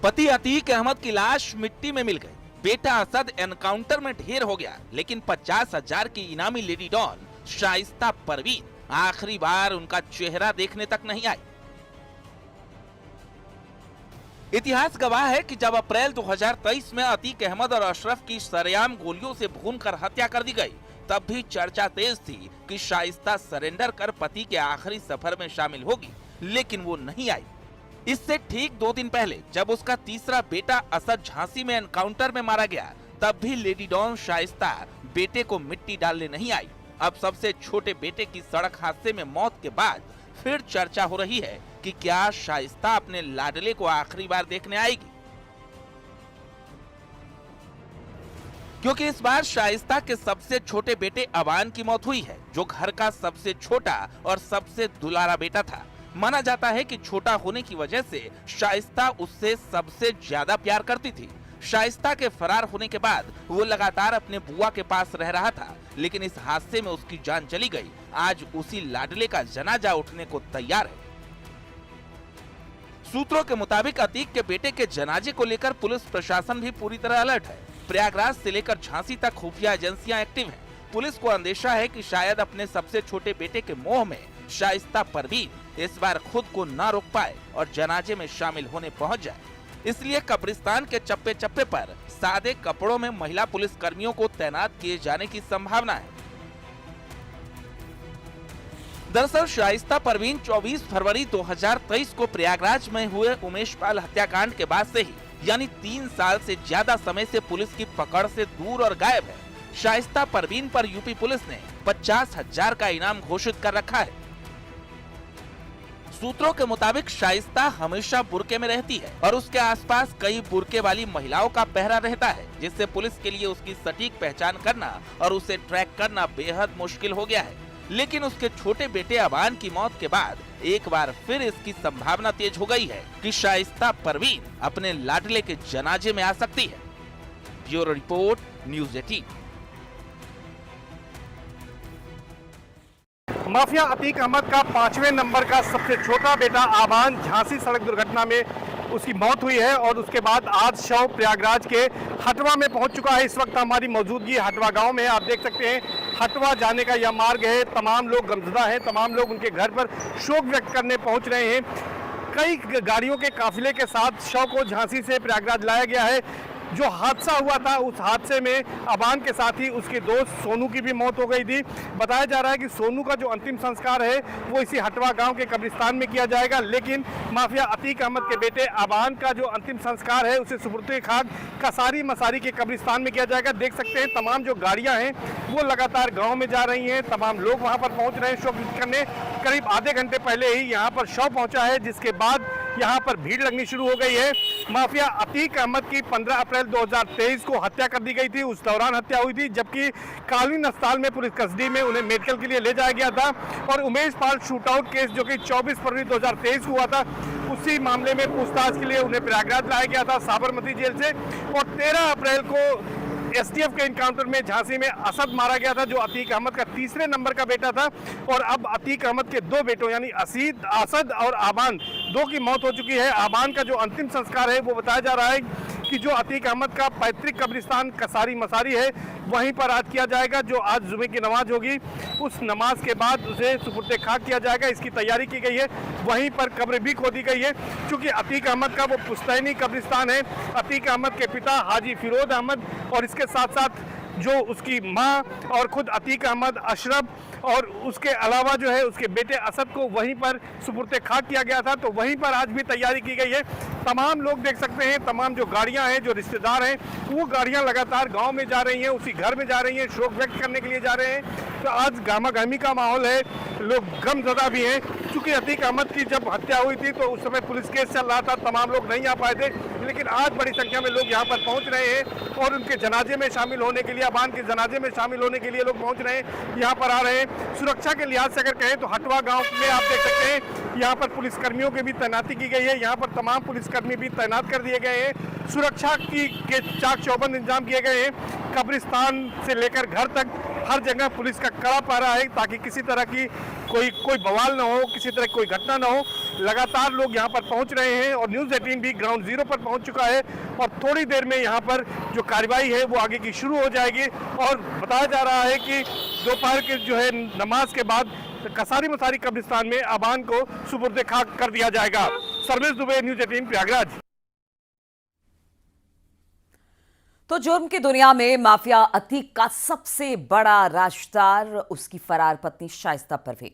पति अतीक अहमद की लाश मिट्टी में मिल गई। बेटा असद एनकाउंटर में ढेर हो गया, लेकिन 50,000 की इनामी लेडी डॉन शाइस्ता परवीन आखिरी बार उनका चेहरा देखने तक नहीं आई। इतिहास गवाह है कि जब अप्रैल 2023 में अतीक अहमद और अशरफ की सरेआम गोलियों से भूनकर हत्या कर दी गई, तब भी चर्चा तेज थी कि शाइस्ता सरेंडर कर पति के आखिरी सफर में शामिल होगी, लेकिन वो नहीं आई। इससे ठीक 2 दिन पहले जब उसका तीसरा बेटा असद झांसी में एनकाउंटर में मारा गया, तब भी लेडी डॉन शाइस्ता बेटे को मिट्टी डालने नहीं आई। अब सबसे छोटे बेटे की सड़क हादसे में मौत के बाद फिर चर्चा हो रही है कि क्या शाइस्ता अपने लाडले को आखिरी बार देखने आएगी, क्योंकि इस बार शाइस्ता के सबसे छोटे बेटे अबान की मौत हुई है, जो घर का सबसे छोटा और सबसे दुलारा बेटा था। माना जाता है कि छोटा होने की वजह से शाइस्ता उससे सबसे ज्यादा प्यार करती थी। शाइस्ता के फरार होने के बाद वो लगातार अपने बुआ के पास रह रहा था, लेकिन इस हादसे में उसकी जान चली गई। आज उसी लाडले का जनाजा उठने को तैयार है। सूत्रों के मुताबिक अतीक के बेटे के जनाजे को लेकर पुलिस प्रशासन भी पूरी तरह अलर्ट है। प्रयागराज से लेकर झांसी तक खुफिया एजेंसियां एक्टिव हैं। पुलिस को अंदेशा है कि शायद अपने सबसे छोटे बेटे के मोह में शाइस्ता परवीन इस बार खुद को ना रोक पाए और जनाजे में शामिल होने पहुंच जाए। इसलिए कब्रिस्तान के चप्पे चप्पे पर सादे कपड़ों में महिला पुलिस कर्मियों को तैनात किए जाने की संभावना है। दरअसल शाइस्ता परवीन 24 फरवरी 2023 को प्रयागराज में हुए उमेश पाल हत्याकांड के बाद से ही, यानी 3 साल से ज्यादा समय से पुलिस की पकड़ से दूर और गायब है। शाइस्ता परवीन पर यूपी पुलिस ने 50,000 का इनाम घोषित कर रखा है। सूत्रों के मुताबिक शाइस्ता हमेशा बुर्के में रहती है और उसके आसपास कई बुर्के वाली महिलाओं का पहरा रहता है, जिससे पुलिस के लिए उसकी सटीक पहचान करना और उसे ट्रैक करना बेहद मुश्किल हो गया है। लेकिन उसके छोटे बेटे अबान की मौत के बाद एक बार फिर इसकी संभावना तेज हो गई है कि शाइस्ता परवीन अपने लाडले के जनाजे में आ सकती है। Bureau report, news 18। Mafia Atiq Ahmed का 5वें नंबर का सबसे छोटा बेटा आबान झांसी सड़क दुर्घटना में उसकी मौत हुई है और उसके बाद आज शव प्रयागराज के हटवा में पहुंच चुका है। इस वक्त हमारी मौजूदगी हटवा गांव में, आप देख सकते हैं हटवा जाने का यह मार्ग है। तमाम लोग गमज़दा हैं, तमाम लोग उनके घर पर शोक व्यक्त करने पहुंच रहे हैं। कई गाड़ियों के काफिले के साथ शव को झांसी से प्रयागराज लाया गया है। जो हादसा हुआ था, उस हादसे में अबान के साथ ही उसके दोस्त सोनू की भी मौत हो गई थी। बताया जा रहा है कि सोनू का जो अंतिम संस्कार है वो इसी हटवा गांव के कब्रिस्तान में किया जाएगा, लेकिन माफिया अतीक अहमद के बेटे अबान का जो अंतिम संस्कार है उसे सुपुर्द खाक कसारी मसारी के कब्रिस्तान में किया जाएगा। देख सकते हैं तमाम जो गाड़ियां हैं वो लगातार गाँव में जा रही हैं, तमाम लोग वहाँ पर पहुँच रहे हैं शोक व्यक्त करने। करीब आधे घंटे पहले ही यहाँ पर शव पहुँचा है, जिसके बाद यहाँ पर भीड़ लगनी शुरू हो गई है। माफिया अतीक अहमद की 15 अप्रैल 2023 को हत्या कर दी गई थी। उस दौरान हत्या हुई थी, जबकि कालीन अस्पताल में पुलिस कस्टडी में उन्हें मेडिकल के लिए ले जाया गया था। और उमेश पाल शूटआउट केस जो कि 24 फरवरी 2023 को हुआ था, उसी मामले में पूछताछ के लिए उन्हें प्रयागराज लाया गया था साबरमती जेल से। और 13 अप्रैल को एसटीएफ के इनकाउंटर में झांसी में असद मारा गया था, जो अतीक अहमद का तीसरे नंबर का बेटा था। और अब अतीक अहमद के 2 बेटों यानी असद और आबान, 2 की मौत हो चुकी है। आबान का जो अंतिम संस्कार है वो बताया जा रहा है कि जो अतीक अहमद का पैतृक कब्रिस्तान कसारी मसारी है वहीं पर आज किया जाएगा। जो आज जुमे की नमाज होगी, उस नमाज के बाद उसे सुपुर्द खाक किया जाएगा। इसकी तैयारी की गई है, वहीं पर कब्र भी खोदी गई है। क्योंकि अतीक अहमद का वो पुश्तैनी कब्रिस्तान है। अतीक अहमद के पिता हाजी फिरोज अहमद और इसके साथ साथ जो उसकी माँ और खुद अतीक अहमद, अशरफ और उसके अलावा जो है उसके बेटे असद को वहीं पर सुपुर्द खाक किया गया था। तो वहीं पर आज भी तैयारी की गई है। तमाम लोग देख सकते हैं, तमाम जो गाड़ियां हैं, जो रिश्तेदार हैं, वो गाड़ियां लगातार गांव में जा रही हैं, उसी घर में जा रही हैं, शोक व्यक्त करने के लिए जा रहे हैं। तो आज गामा गामी का माहौल है, लोग गमज़दा भी हैं। चूँकि अतीक अहमद की जब हत्या हुई थी तो उस समय पुलिस केस चल रहा था, तमाम लोग नहीं आ पाए थे, लेकिन आज बड़ी संख्या में लोग यहाँ पर पहुँच रहे हैं और उनके जनाजे में शामिल होने के लिए, अबान के जनाजे में शामिल होने के लिए लोग पहुँच रहे हैं, यहाँ पर आ रहे हैं। सुरक्षा के लिहाज से अगर कहें तो हटवा गांव में आप देख सकते हैं यहाँ पर पुलिस कर्मियों की भी तैनाती की गई है। यहाँ पर तमाम पुलिसकर्मी भी तैनात कर दिए गए हैं। सुरक्षा के चाक चौबंद इंतजाम किए गए हैं। कब्रिस्तान से लेकर घर तक हर जगह पुलिस का कड़ा पहरा है ताकि किसी तरह की कोई बवाल ना हो, किसी तरह की कोई घटना ना हो। लगातार लोग यहाँ पर पहुँच रहे हैं और न्यूज़ 18 भी ग्राउंड जीरो पर पहुँच चुका है और थोड़ी देर में यहाँ पर जो कार्रवाई है वो आगे की शुरू हो जाएगी। और बताया जा रहा है कि दोपहर के जो है नमाज के बाद कसारी मसारी कब्रिस्तान में अबान को सुपुर्द खाक कर दिया जाएगा। सर्वेश दुबे, न्यूज़ 18 प्रयागराज। तो जुर्म की दुनिया में माफिया अतीक का सबसे बड़ा राशदार उसकी फरार पत्नी शाइस्ता परवीन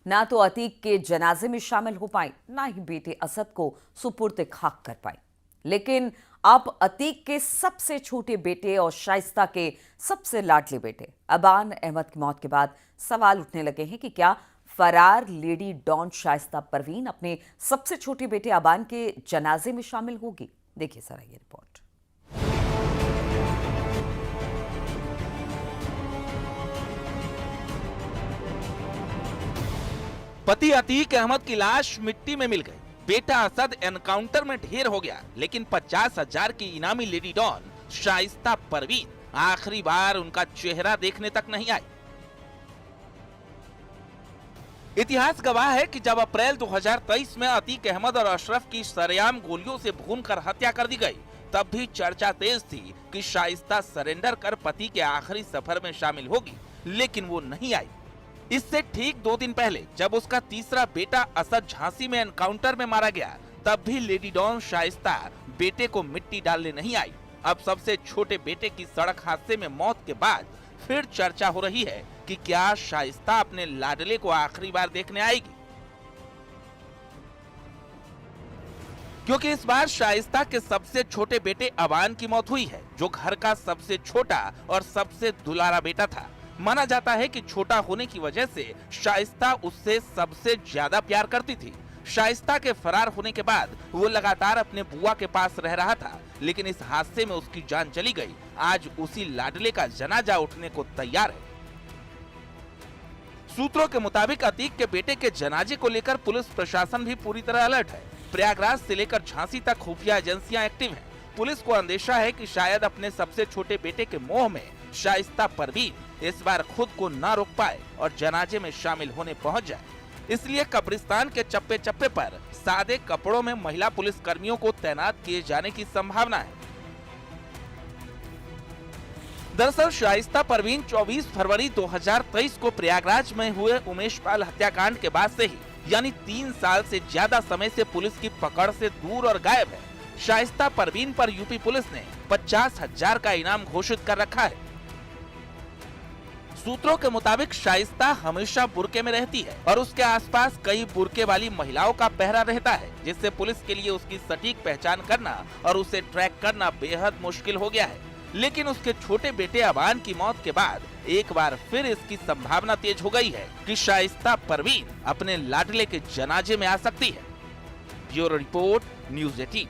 ना तो अतीक के जनाजे में शामिल हो पाई, ना ही बेटे असद को सुपुर्द खाक कर पाई। लेकिन अब अतीक के सबसे छोटे बेटे और शाइस्ता के सबसे लाडले बेटे अबान अहमद की मौत के बाद सवाल उठने लगे हैं कि क्या फरार लेडी डॉन शाइस्ता परवीन अपने सबसे छोटे बेटे अबान के जनाजे में शामिल होगी। देखिए जरा ये रिपोर्ट। पति अतीक अहमद की लाश मिट्टी में मिल गई, बेटा असद एनकाउंटर में ढेर हो गया, लेकिन 50,000 की इनामी लेडी डॉन शाइस्ता परवीन आखिरी बार उनका चेहरा देखने तक नहीं आई। इतिहास गवाह है कि जब अप्रैल 2023 में अतीक अहमद और अशरफ की सरेआम गोलियों से भूनकर हत्या कर दी गई, तब भी चर्चा तेज थी कि शाइस्ता सरेंडर कर पति के आखिरी सफर में शामिल होगी, लेकिन वो नहीं आई। इससे ठीक 2 दिन पहले जब उसका तीसरा बेटा असद झांसी में एनकाउंटर में मारा गया, तब भी लेडी डॉन शाइस्ता बेटे को मिट्टी डालने नहीं आई। अब सबसे छोटे बेटे की सड़क हादसे में मौत के बाद फिर चर्चा हो रही है कि क्या शाइस्ता अपने लाडले को आखिरी बार देखने आएगी, क्योंकि इस बार शाइस्ता के सबसे छोटे बेटे अबान की मौत हुई है, जो घर का सबसे छोटा और सबसे दुलारा बेटा था। माना जाता है कि छोटा होने की वजह से शाइस्ता उससे सबसे ज्यादा प्यार करती थी। शाइस्ता के फरार होने के बाद वो लगातार अपने बुआ के पास रह रहा था, लेकिन इस हादसे में उसकी जान चली गई। आज उसी लाडले का जनाजा उठने को तैयार है। सूत्रों के मुताबिक अतीक के बेटे के जनाजे को लेकर पुलिस प्रशासन भी पूरी तरह अलर्ट है। प्रयागराज से लेकर झांसी तक खुफिया एजेंसियां एक्टिव हैं। पुलिस को अंदेशा है कि शायद अपने सबसे छोटे बेटे के मोह में शाइस्ता परवीन इस बार खुद को ना रोक पाए और जनाजे में शामिल होने पहुंच जाए। इसलिए कब्रिस्तान के चप्पे चप्पे पर सादे कपड़ों में महिला पुलिस कर्मियों को तैनात किए जाने की संभावना है। दरअसल शाइस्ता परवीन 24 फरवरी 2023 को प्रयागराज में हुए उमेश पाल हत्याकांड के बाद से ही, यानी 3 साल से ज्यादा समय से पुलिस की पकड़ से दूर और गायब है। शाइस्ता परवीन पर यूपी पुलिस ने 50,000 का इनाम घोषित कर रखा है। सूत्रों के मुताबिक शाइस्ता हमेशा बुर्के में रहती है और उसके आसपास कई बुर्के वाली महिलाओं का पहरा रहता है, जिससे पुलिस के लिए उसकी सटीक पहचान करना और उसे ट्रैक करना बेहद मुश्किल हो गया है। लेकिन उसके छोटे बेटे अबान की मौत के बाद एक बार फिर इसकी संभावना तेज हो गई है कि शाइस्ता परवीन अपने लाडले के जनाजे में आ सकती है। Bureau report, news 18।